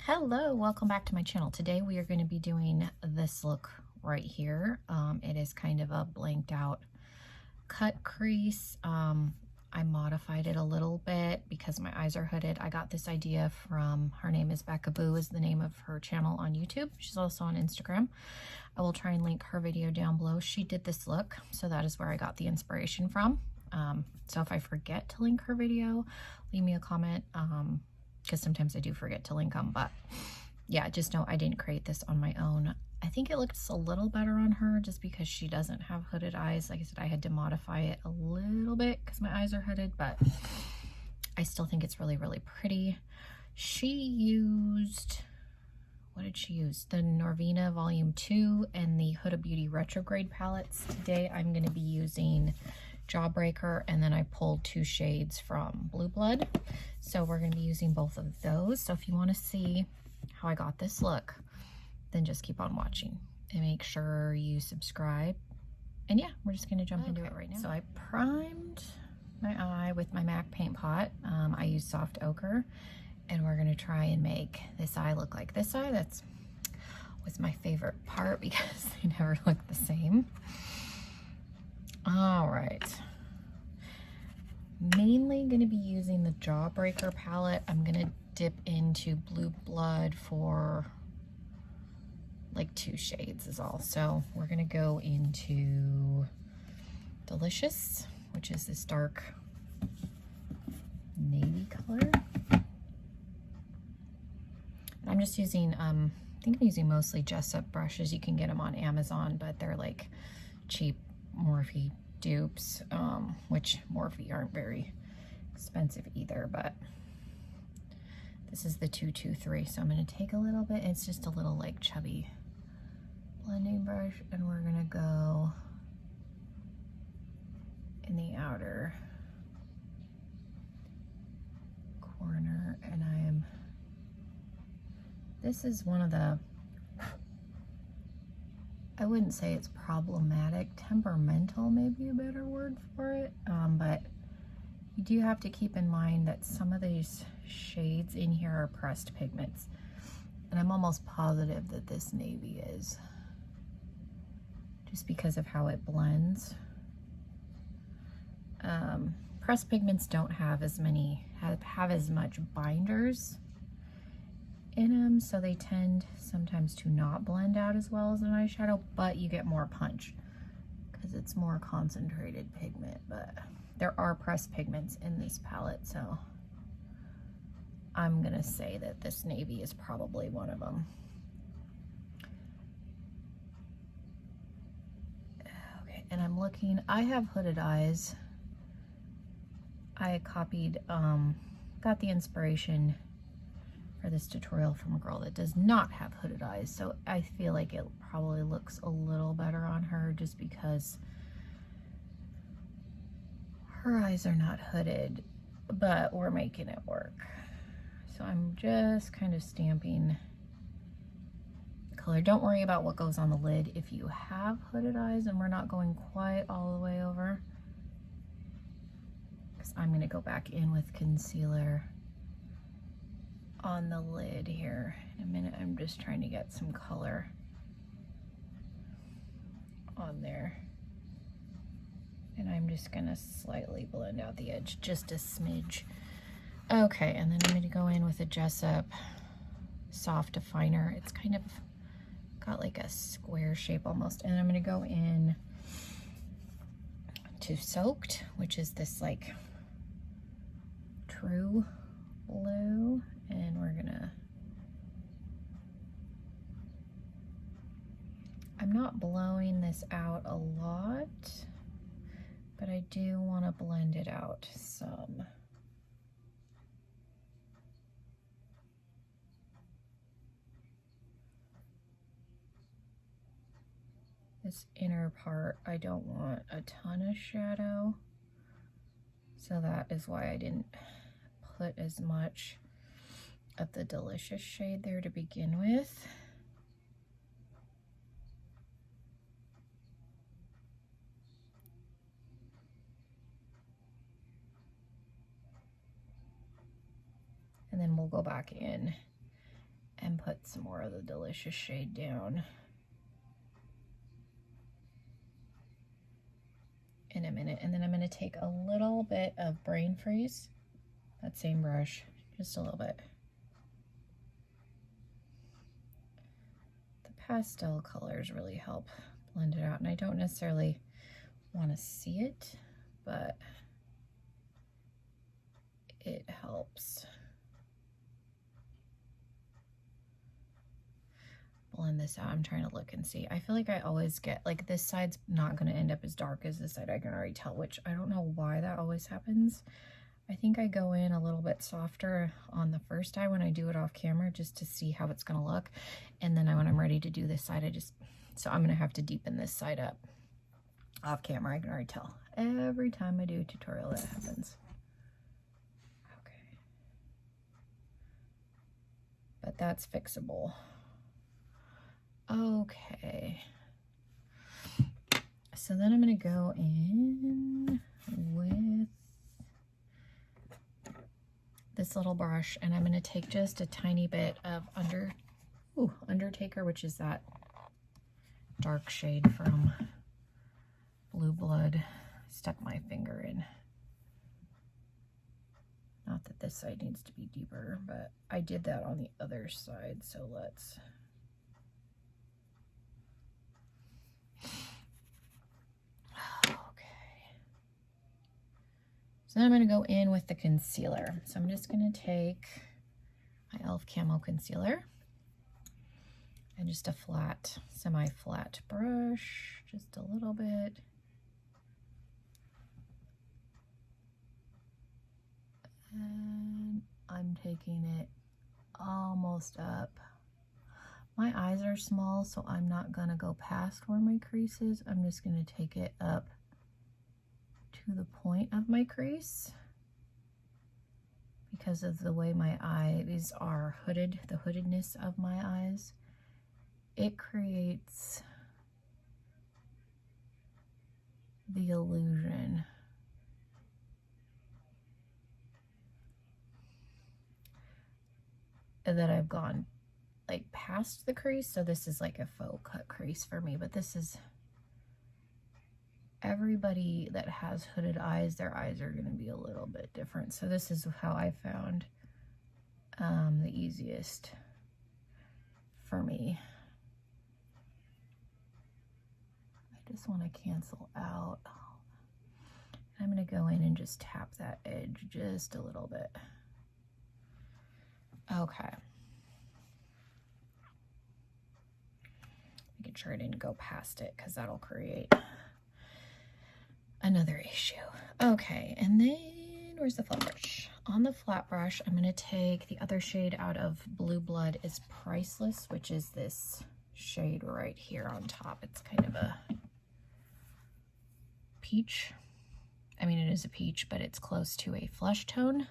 Hello, welcome back to my channel. Today we are going to be doing this look right here. It is kind of a blanked out cut crease. I modified it a little bit because my eyes are hooded. I got this idea from, her name is Becca Boo is the name of her channel on YouTube. She's also on Instagram. I will try and link her video down below. She did this look, so that is where I got the inspiration from. So if I forget to link her video, leave me a comment. Because sometimes I do forget to link them, but yeah, just know I didn't create this on my own. I think it looks a little better on her just because she doesn't have hooded eyes. Like I said, I had to modify it a little bit because my eyes are hooded, but I still think it's really, really pretty. She used, what did she use? The Norvina Volume 2 and the Huda Beauty Retrograde palettes. Today I'm going to be using Jawbreaker, and then I pulled 2 shades from Blue Blood. So we're going to be using both of those. So if you want to see how I got this look, then just keep on watching and make sure you subscribe. And yeah, we're just going to jump into it right now. So I primed my eye with my MAC paint pot. I use soft ochre, and we're going to try and make this eye look like this eye. That was my favorite part because they never look the same. All right, mainly going to be using the Jawbreaker palette. I'm going to dip into Blue Blood for like 2 shades is all. So we're going to go into Delicious, which is this dark navy color. I'm just using, I think I'm using mostly Jessup brushes. You can get them on Amazon, but they're like cheap Morphe dupes, which Morphe aren't very expensive either, but this is the 223. So I'm going to take a little bit, it's just a little like chubby blending brush, and we're going to go in the outer corner. And this is one of the, I wouldn't say it's problematic, temperamental may be a better word for it, but you do have to keep in mind that some of these shades in here are pressed pigments, and I'm almost positive that this navy is, just because of how it blends. Pressed pigments don't have as much binders in them, so they tend sometimes to not blend out as well as an eyeshadow, but you get more punch because it's more concentrated pigment. But there are pressed pigments in this palette, so I'm gonna say that this navy is probably one of them. Okay, and I'm looking, I have hooded eyes. I copied, got the inspiration for this tutorial from a girl that does not have hooded eyes, so I feel like it probably looks a little better on her just because her eyes are not hooded, but we're making it work. So I'm just kind of stamping the color. Don't worry about what goes on the lid if you have hooded eyes, and we're not going quite all the way over, because I'm going to go back in with concealer on the lid here in a minute. I'm just trying to get some color on there, and I'm just gonna slightly blend out the edge just a smidge. Okay, and then I'm going to go in with a Jessup soft definer. It's kind of got like a square shape almost, and I'm going to go in to Soaked, which is this like true blue, and we're gonna, I'm not blowing this out a lot, but I do want to blend it out some. This inner part, I don't want a ton of shadow, so that is why I didn't put as much of the Delicious shade there to begin with. And then we'll go back in some more of the delicious shade down in a minute. And then I'm going to take a little bit of Brain Freeze, that same brush, just a little bit. The pastel colors really help blend it out, and I don't necessarily want to see it, but it helps blend this out. I'm trying to look and see. I feel like I always get, like, this side's not going to end up as dark as this side. I can already tell, which I don't know why that always happens. I think I go in a little bit softer on the first eye when I do it off camera, just to see how it's going to look. And then when I'm ready to do this side, so I'm going to have to deepen this side up off camera. I can already tell. Every time I do a tutorial, that happens. Okay. But that's fixable. Okay. So then I'm going to go in with this little brush, and I'm going to take just a tiny bit of Undertaker, which is that dark shade from Blue Blood. Stuck my finger in. Not that this side needs to be deeper, but I did that on the other side, so let's... So then I'm going to go in with the concealer. So I'm just going to take my e.l.f. Camo Concealer and just a flat, semi-flat brush, just a little bit. And I'm taking it almost up. My eyes are small, so I'm not going to go past where my crease is. I'm just going to take it up to the point of my crease because of the way my eyes are hooded, the hoodedness of my eyes. It creates the illusion that I've gone like past the crease. So this is like a faux cut crease for me, but this is everybody that has hooded eyes, their eyes are going to be a little bit different. So this is how I found the easiest for me. I just want to cancel out. I'm going to go in and just tap that edge just a little bit. Okay. Making sure I didn't go past it because that'll create another issue. Okay, and then where's the flat brush? On the flat brush, I'm going to take the other shade out of Blue Blood is Priceless, which is this shade right here on top. It's kind of a peach. I mean, it is a peach, but it's close to a flesh tone.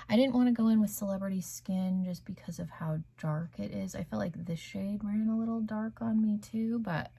I didn't want to go in with Celebrity Skin just because of how dark it is. I felt like this shade ran a little dark on me too, but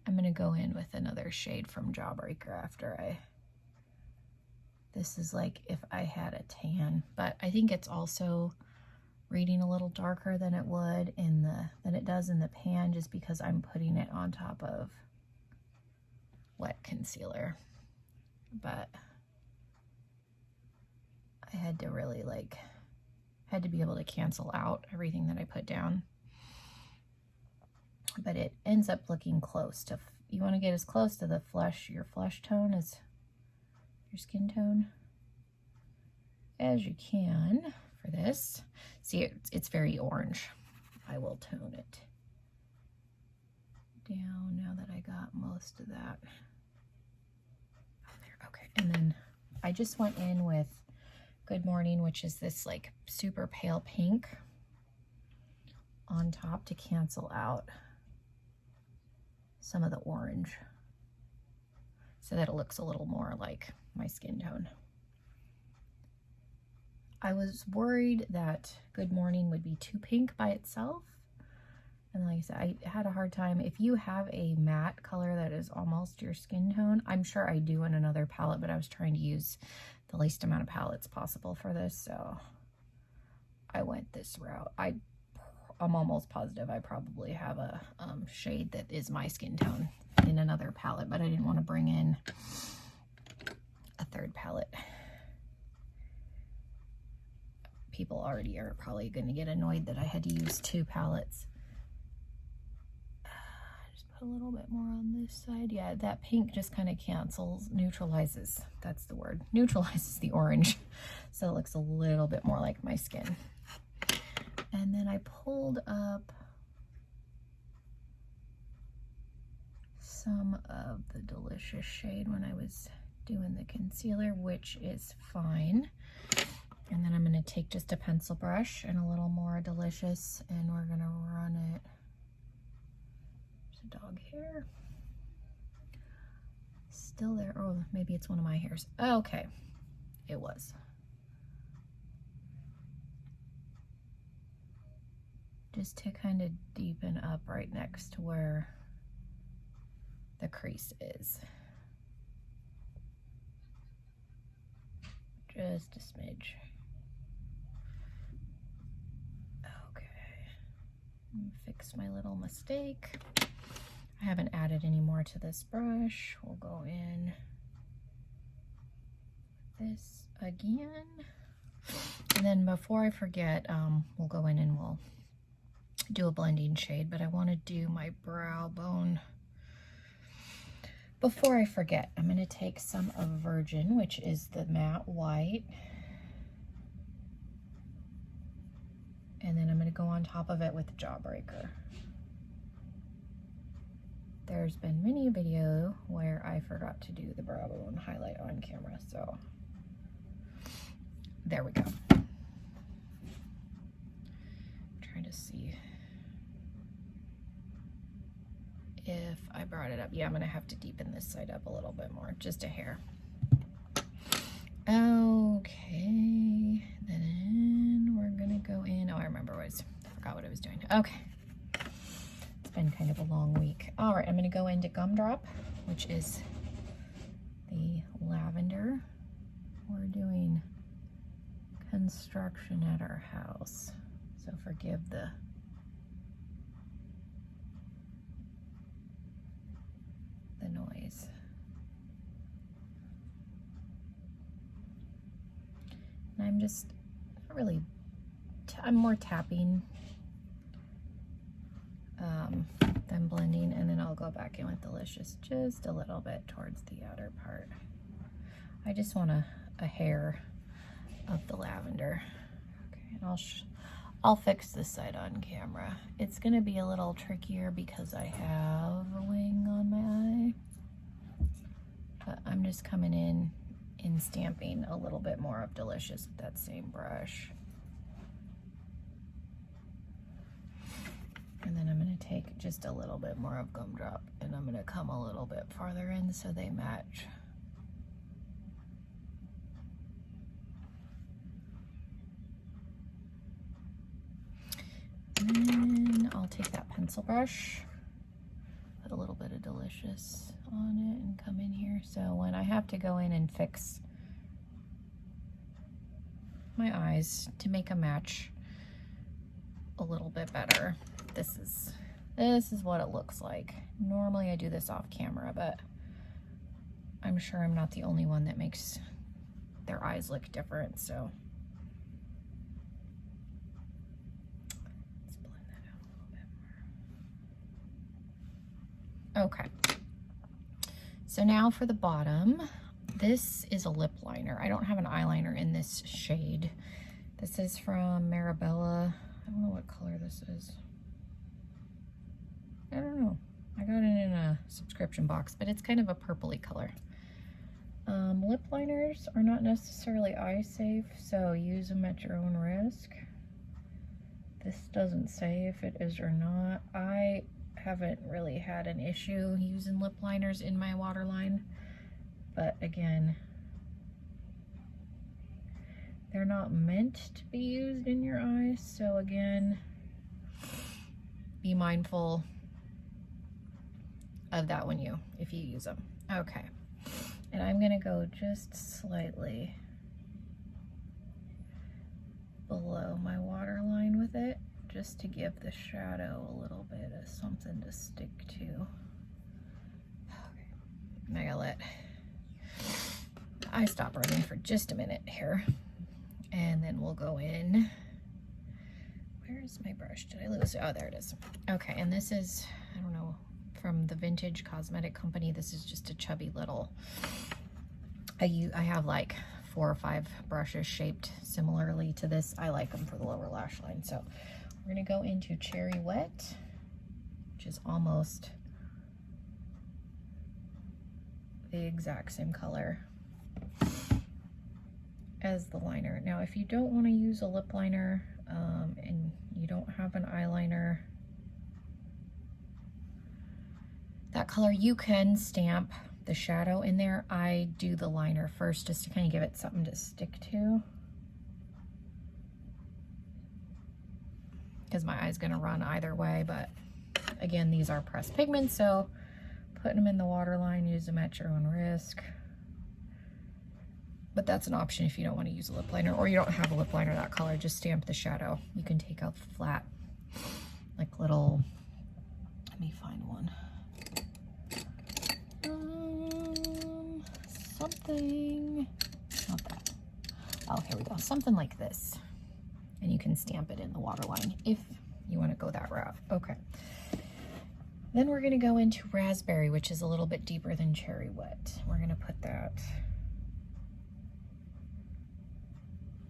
I'm going to go in with another shade from Jawbreaker after this is like if I had a tan, but I think it's also reading a little darker than it would than it does in the pan, just because I'm putting it on top of wet concealer. But I had to really had to be able to cancel out everything that I put down. But it ends up looking close to, you want to get as close to the your flesh tone as your skin tone as you can for this. See, it's very orange. I will tone it down now that I got most of that. Oh, there, okay. And then I just went in with Good Morning, which is this like super pale pink on top to cancel out some of the orange so that it looks a little more like my skin tone. I was worried that Good Morning would be too pink by itself. And like I said, I had a hard time. If you have a matte color that is almost your skin tone, I'm sure I do in another palette, but I was trying to use the least amount of palettes possible for this, so I went this route. I'm almost positive I probably have a shade that is my skin tone in another palette, but I didn't want to bring in a third palette. People already are probably going to get annoyed that I had to use 2 palettes. Just put a little bit more on this side. Yeah, that pink just kind of neutralizes, that's the word, neutralizes the orange. So it looks a little bit more like my skin. And then I pulled up some of the Delicious shade when I was doing the concealer, which is fine. And then I'm going to take just a pencil brush and a little more Delicious, and we're going to run it. There's a dog hair. Still there. Oh, maybe it's one of my hairs. Okay, it was. Just to kind of deepen up right next to where the crease is. Just a smidge. Okay. Fix my little mistake. I haven't added any more to this brush. We'll go in this again. And then before I forget, we'll go in and we'll do a blending shade, but I want to do my brow bone. Before I forget, I'm going to take some of Virgin, which is the matte white, and then I'm going to go on top of it with Jawbreaker. There's been many a video where I forgot to do the brow bone highlight on camera, so there we go. Trying to see if I brought it up. Yeah, I'm gonna have to deepen this side up a little bit more, just a hair. Okay, then we're gonna go in. Oh, I remember I forgot what I was doing. Okay, it's been kind of a long week. All right, I'm gonna go into Gumdrop, which is the lavender. We're doing construction at our house, so forgive the noise. And I'm just not really, I'm more tapping than blending, and then I'll go back in with Delicious just a little bit towards the outer part. I just want a hair of the lavender. Okay, and I'll fix this side on camera. It's gonna be a little trickier because I have a wing on my eye, but I'm just coming in and stamping a little bit more of Delicious with that same brush. And then I'm gonna take just a little bit more of Gumdrop, and I'm gonna come a little bit farther in so they match. And then I'll take that pencil brush, put a little bit of Delicious on it, and come in here. So when I have to go in and fix my eyes to make a match a little bit better, this is what it looks like. Normally I do this off camera, but I'm sure I'm not the only one that makes their eyes look different, so okay, so now for the bottom, this is a lip liner. I don't have an eyeliner in this shade. This is from Marabella. I don't know what color this is. I don't know. I got it in a subscription box, but it's kind of a purpley color. Lip liners are not necessarily eye safe, so use them at your own risk. This doesn't say if it is or not. I haven't really had an issue using lip liners in my waterline, but again, they're not meant to be used in your eyes, so again, be mindful of that if you use them. Okay, and I'm gonna go just slightly below my waterline with it, just to give the shadow a little bit of something to stick to. Okay, I gotta let I stop running for just a minute here, and then we'll go in. Where's my brush? Did I lose it? Oh, there it is. Okay, and this is, I don't know, from the Vintage Cosmetic Company. This is just a chubby little, I have like 4 or 5 brushes shaped similarly to this. I like them for the lower lash line. So we're gonna go into Cherry Wet, which is almost the exact same color as the liner. Now, if you don't want to use a lip liner and you don't have an eyeliner that color, you can stamp the shadow in there. I do the liner first just to kind of give it something to stick to, because my eye's going to run either way. But again, these are pressed pigments, so putting them in the waterline, use them at your own risk. But that's an option if you don't want to use a lip liner, or you don't have a lip liner that color. Just stamp the shadow. You can take out the flat, like little, let me find one. Something, not that. Oh, here we go. Something like this. And you can stamp it in the waterline if you want to go that route. Okay. Then we're going to go into Raspberry, which is a little bit deeper than Cherry Wet. We're going to put that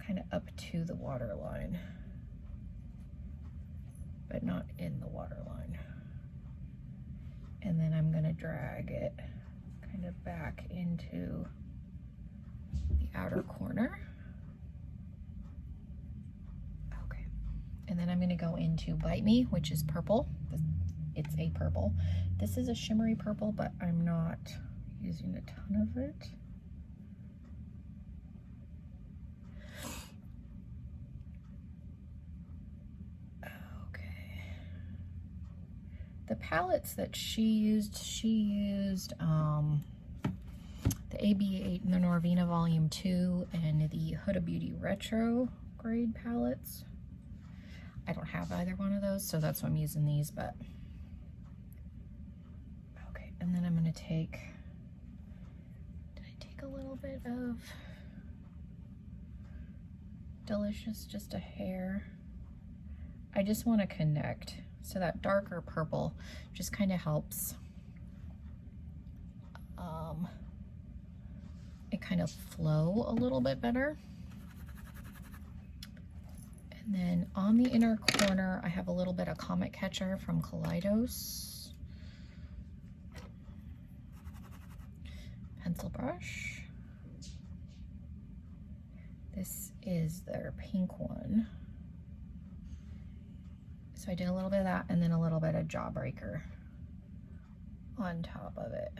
kind of up to the waterline, but not in the waterline. And then I'm going to drag it kind of back into the outer corner. Okay. And then I'm going to go into Bite Me, which is purple. It's a purple. This is a shimmery purple, but I'm not using a ton of it. The palettes that she used the AB8 and the Norvina Volume 2 and the Huda Beauty Retro grade palettes. I don't have either one of those, so that's why I'm using these. But okay, and then I'm going to take, did I take a little bit of Delicious, just a hair? I just want to connect. So that darker purple just kind of helps it kind of flow a little bit better. And then on the inner corner, I have a little bit of Comet Catcher from Kaleidos. Pencil brush. This is their pink one. So I did a little bit of that, and then a little bit of Jawbreaker on top of it.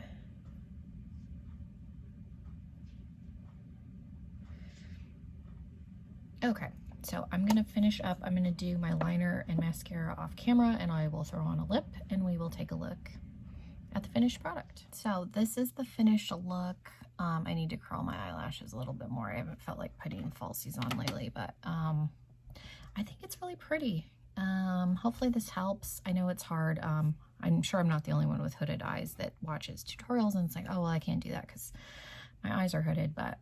Okay, so I'm gonna finish up. I'm gonna do my liner and mascara off camera, and I will throw on a lip, and we will take a look at the finished product. So this is the finished look. I need to curl my eyelashes a little bit more. I haven't felt like putting falsies on lately, but I think it's really pretty. Hopefully this helps. I know it's hard. I'm sure I'm not the only one with hooded eyes that watches tutorials and it's like, oh, well, I can't do that because my eyes are hooded, but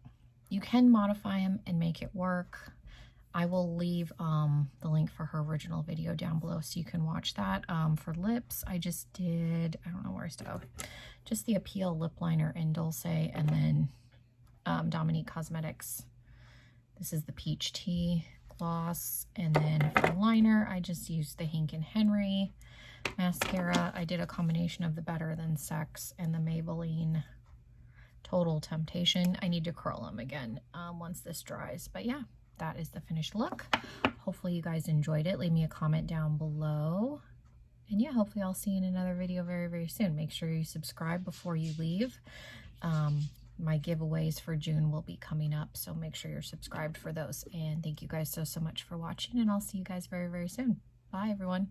you can modify them and make it work. I will leave the link for her original video down below so you can watch that. For lips, I just did, I don't know where I started, just the Appeal lip liner in Dulce, and then Dominique Cosmetics. This is the Peach Tea gloss, and then for liner, I just used the Hank & Henry mascara. I did a combination of the Better Than Sex and the Maybelline Total Temptation. I need to curl them again once this dries, but yeah, that is the finished look. Hopefully you guys enjoyed it. Leave me a comment down below, and yeah, hopefully I'll see you in another video very, very soon. Make sure you subscribe before you leave. My giveaways for June will be coming up, so make sure you're subscribed for those. And thank you guys so much for watching, and I'll see you guys very, very soon. Bye, everyone.